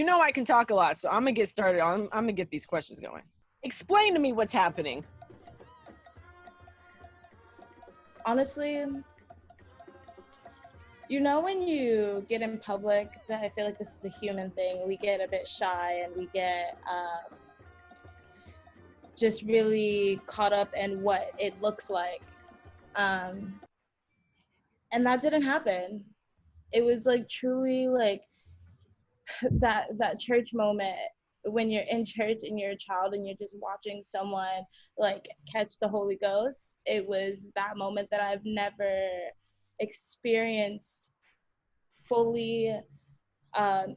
I can talk a lot, so I'm gonna get started. I'm gonna get these questions going. Explain to me what's happening. Honestly, when you get in public, that I feel like this is a human thing. We get a bit shy and we get just really caught up in what it looks like. And that didn't happen. It was like truly like that church moment when you're in church and you're a child and you're just watching someone like catch the Holy Ghost. It was that moment that I've never experienced fully,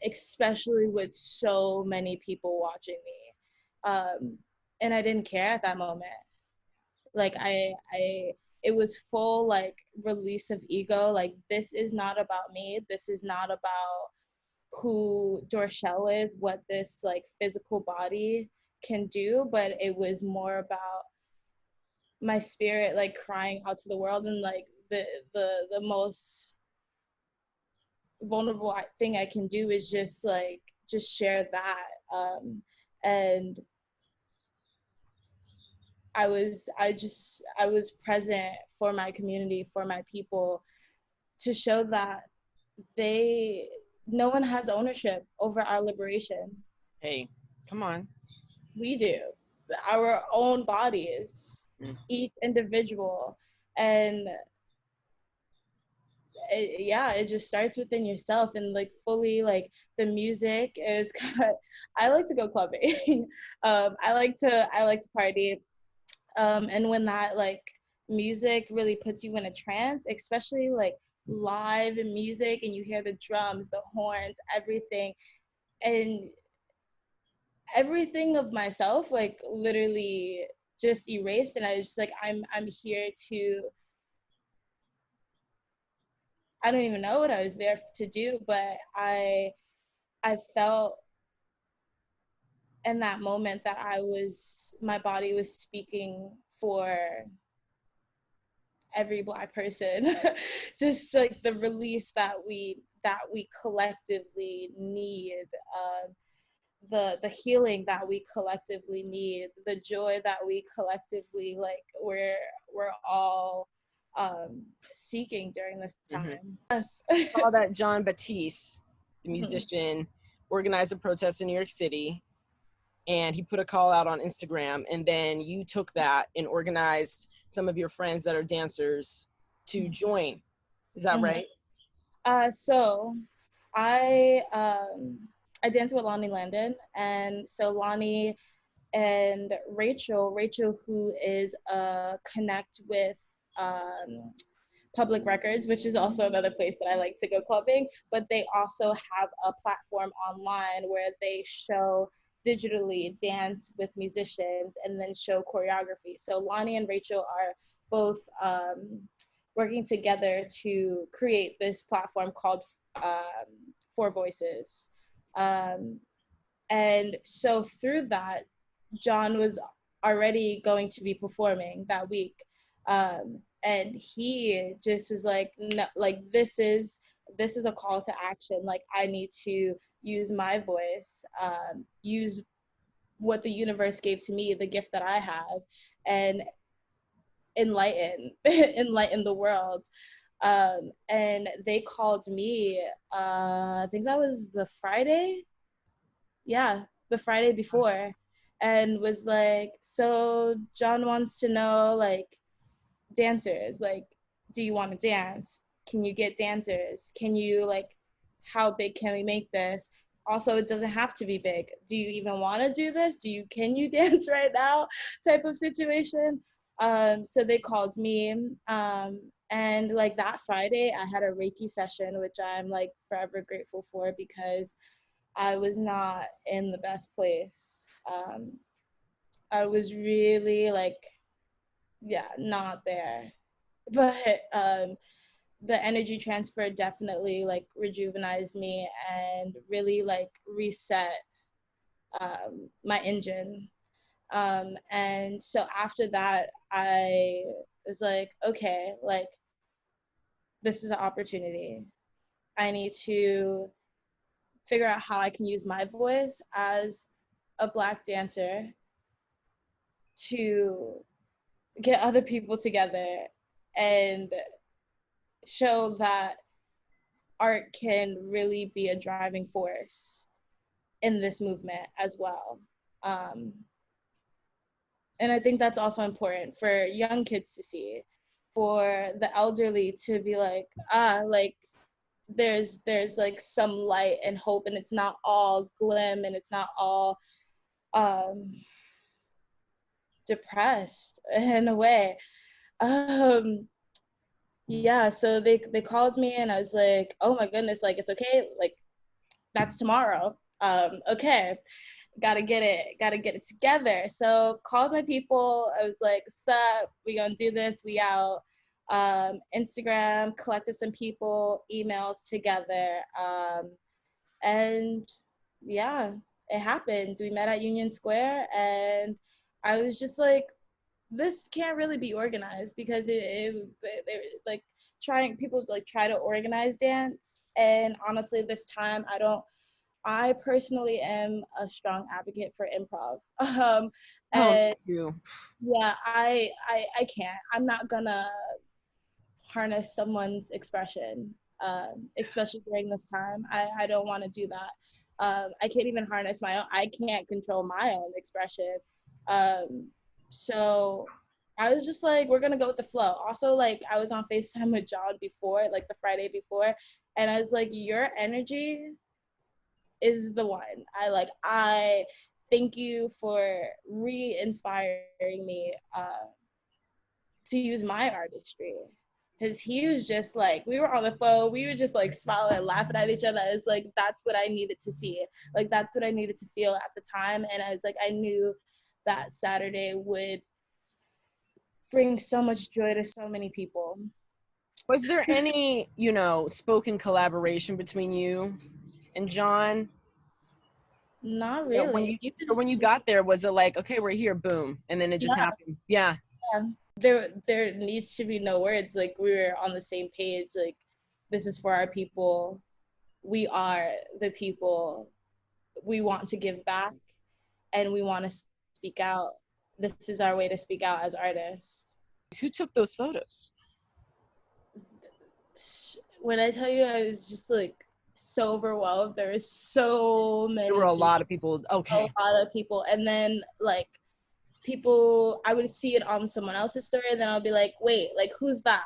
especially with so many people watching me. And I didn't care at that moment. Like it was full like release of ego. Like, this is not about me. This is not about who Dorchel is, what this like physical body can do, but it was more about my spirit like crying out to the world. And like the most vulnerable thing I can do is just share that. And I was present for my community, for my people, to show that no one has ownership over our liberation. Hey, come on. We do. Our own bodies, each individual. And it just starts within yourself. And like fully, like the music is I like to go clubbing. I like to party. And when that like music really puts you in a trance, especially like live music, and you hear the drums, the horns, everything, and everything of myself like literally just erased. And I was just like, I'm here to, I don't even know what I was there to do, but I felt in that moment that my body was speaking for every Black person. Just like the release that we collectively need, the healing that we collectively need, the joy that we collectively like we're all seeking during this time. Yes. I saw that John Batiste, the musician, organized a protest in New York City, and he put a call out on Instagram, and then you took that and organized some of your friends that are dancers to join. Is that right? So I danced with Lonnie Landon, and so Lonnie and Rachel, who is a connect with Public Records, which is also another place that I like to go clubbing, but they also have a platform online where they show digitally dance with musicians and then show choreography. So Lonnie and Rachel are both working together to create this platform called Four Voices. And so through that, John was already going to be performing that week. And he just was like, no, like this is a call to action. Like, I need to use my voice, use what the universe gave to me, the gift that I have, and enlighten the world. And they called me, I think that was the Friday. Yeah, the Friday before, and was like, so John wants to know, like, dancers, like, do you want to dance? Can you get dancers? Can you, like, how big can we make this? Also, it doesn't have to be big. Do you even want to do this? Can you dance right now? Type of situation. So they called me, and like that Friday, I had a Reiki session, which I'm like forever grateful for, because I was not in the best place. I was really like, not there. But the energy transfer definitely like rejuvenized me and really like reset my engine. And so after that, I was like, okay, like, this is an opportunity. I need to figure out how I can use my voice as a Black dancer to get other people together and show that art can really be a driving force in this movement as well. And I think that's also important for young kids to see, for the elderly to be like, like there's like some light and hope, and it's not all glim, and it's not all depressed in a way. Yeah, so they called me, and I was like, oh my goodness, like it's okay, like that's tomorrow. Okay, gotta get it together. So called my people. I was like, sup, we gonna do this, we out. Instagram, collected some people, emails together, and yeah, it happened. We met at Union Square, and I was just like, this can't really be organized, because like people like try to organize dance, and honestly this time I personally am a strong advocate for improv. And yeah, I can't, I'm not gonna harness someone's expression, especially during this time. I don't want to do that. I can't even harness my own, I can't control my own expression. So I was just like, we're gonna go with the flow. Also, like, I was on FaceTime with John before, like the Friday before, and I was like, your energy is the one. I thank you for re-inspiring me to use my artistry. Because he was just like, we were on the phone, we were just like smiling and laughing at each other. It's like, that's what I needed to see. Like, that's what I needed to feel at the time. And I was like, I knew that Saturday would bring so much joy to so many people. Was there any, spoken collaboration between you and John? Not really. When you got there, was it like, okay, we're here, boom, and then it just happened? Yeah. There needs to be no words. Like, we were on the same page. Like, this is for our people. We are the people. We want to give back, and we want to speak out. This is our way to speak out as artists. Who took those photos? When I tell you, I was just like so overwhelmed. There was so many. There were a lot of people. Okay. A lot of people, and then like people, I would see it on someone else's story, and then I'll be like, wait, like, who's that?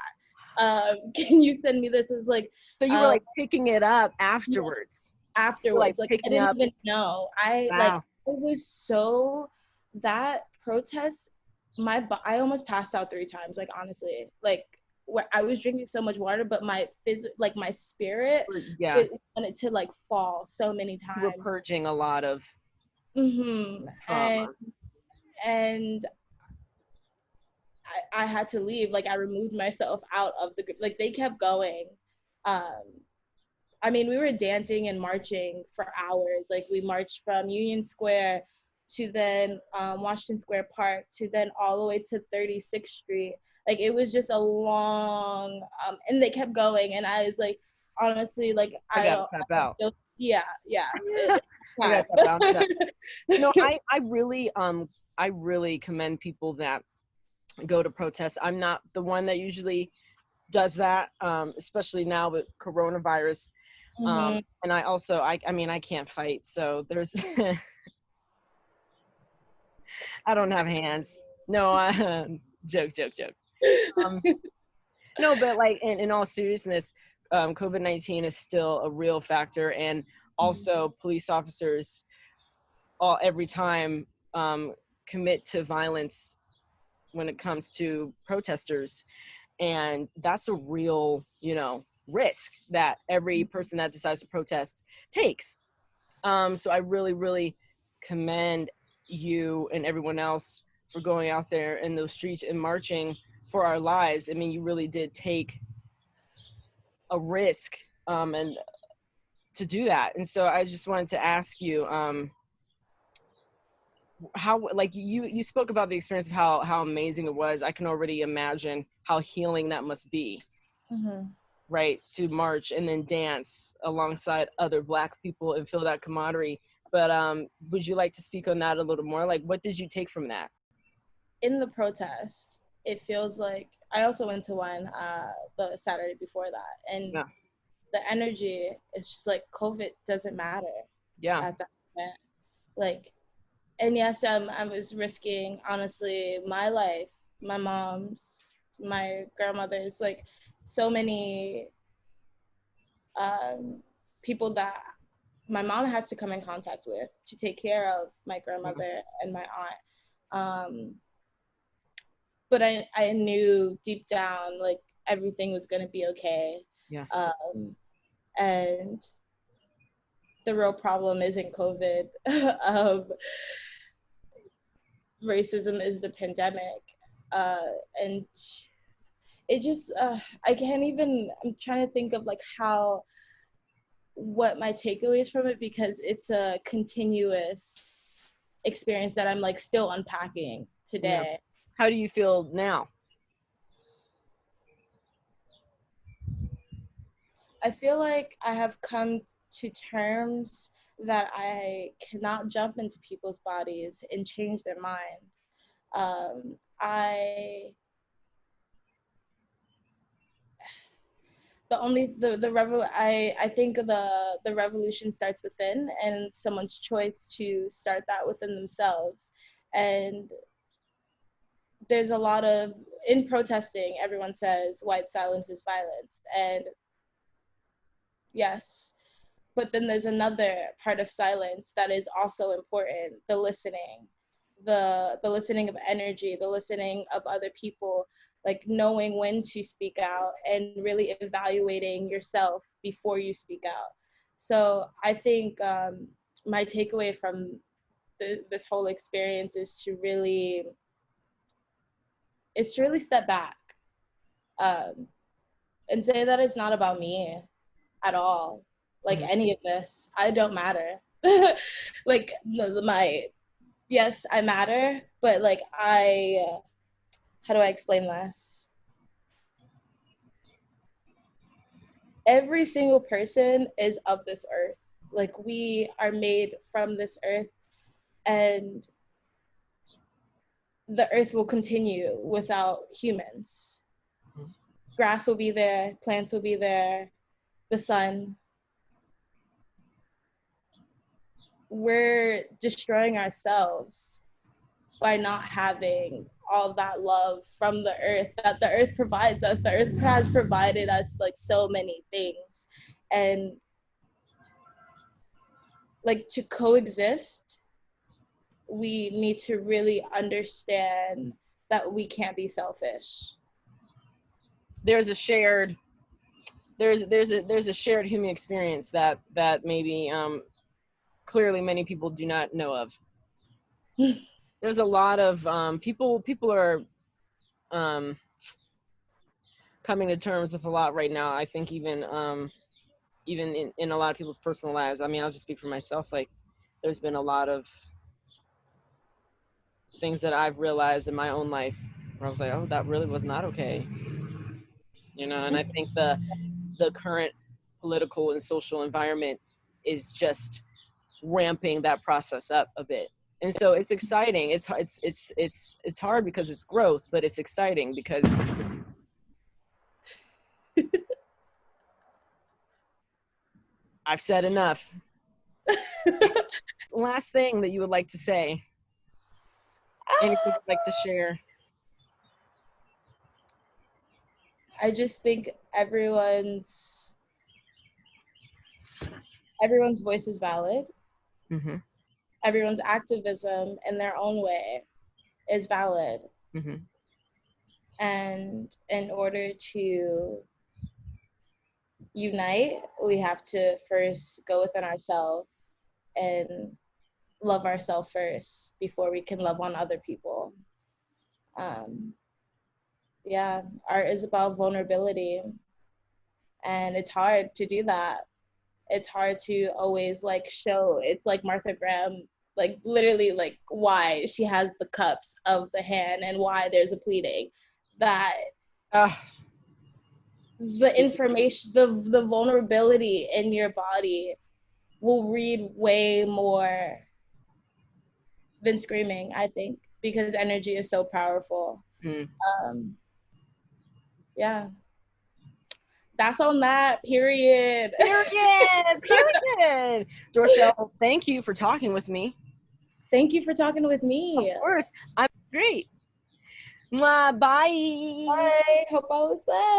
Can you send me this? Is like, so you were like picking it up afterwards. Like I didn't even know. Like, it was so, that protest, I almost passed out 3 times, like, honestly. Like, I was drinking so much water, but my spirit, it wanted to like fall so many times. You were purging a lot of trauma. And I had to leave. Like, I removed myself out of the group. Like, they kept going. I mean, we were dancing and marching for hours. Like, we marched from Union Square to then Washington Square Park to then all the way to 36th Street. Like, it was just a long, and they kept going. And I was like, honestly, like, I gotta tap out. Yeah. I really commend people that go to protests. I'm not the one that usually does that, especially now with coronavirus. And I also, I mean, I can't fight, so there's, I don't have hands. No, joke. No, but like, in all seriousness, COVID-19 is still a real factor, and also police officers every time commit to violence when it comes to protesters, and that's a real risk that every person that decides to protest takes. So I really commend you and everyone else for going out there in those streets and marching for our lives. I mean, you really did take a risk and to do that. And so I just wanted to ask you, how, like, you spoke about the experience of how amazing it was. I can already imagine how healing that must be. right, to march and then dance alongside other Black people and feel that camaraderie. But would you like to speak on that a little more? Like, what did you take from that? In the protest, it feels like I also went to one the Saturday before that, and Yeah. the energy is just like COVID doesn't matter Yeah. at that moment. Like, and yes, I was risking honestly my life, my mom's, my grandmother's, like so many people that my mom has to come in contact with to take care of my grandmother and my aunt. But I knew deep down like everything was gonna be okay. Yeah. And the real problem isn't COVID. Racism is the pandemic. And it just, I can't even, I'm trying to think of like what my takeaways from it, because it's a continuous experience that I'm like still unpacking today. Yeah. How do you feel now? I feel like I have come to terms that I cannot jump into people's bodies and change their mind. I the only the revel I think the revolution starts within, and someone's choice to start that within themselves. And there's a lot of, in protesting, everyone says white silence is violence, and yes, but then there's another part of silence that is also important: the listening, the listening of energy, the listening of other people, like knowing when to speak out and really evaluating yourself before you speak out. So I think my takeaway from this whole experience is to really step back, um, and say that it's not about me at all. Like any of this, I don't matter. Like my yes, I matter, but like how do I explain this? Every single person is of this earth. Like we are made from this earth, and the earth will continue without humans. Grass will be there, plants will be there, the sun. We're destroying ourselves by not having all that love from the earth that the earth provides us. The earth has provided us like so many things. And like to coexist, we need to really understand that we can't be selfish. There's a shared there's a shared human experience that maybe clearly many people do not know of. There's a lot of people are coming to terms with a lot right now. I think even in a lot of people's personal lives. I mean, I'll just speak for myself. Like, there's been a lot of things that I've realized in my own life where I was like, oh, that really was not okay. You know, and I think the current political and social environment is just ramping that process up a bit. And so it's exciting. It's hard because it's growth, but it's exciting because I've said enough. Last thing that you would like to say? Anything you'd like to share? I just think everyone's voice is valid. Mm-hmm. Everyone's activism in their own way is valid. Mm-hmm. And in order to unite, we have to first go within ourselves and love ourselves first before we can love on other people. Yeah, art is about vulnerability, and it's hard to do that. It's hard to always like show. It's like Martha Graham, like literally like why she has the cups of the hand and why there's a pleading. That the information, the vulnerability in your body will read way more than screaming, I think, because energy is so powerful. Mm. Yeah. That's on that, period. Period. Dorchel, thank you for talking with me. Thank you for talking with Of me. course. I'm great. Mwah, bye. Bye. Hope all is well.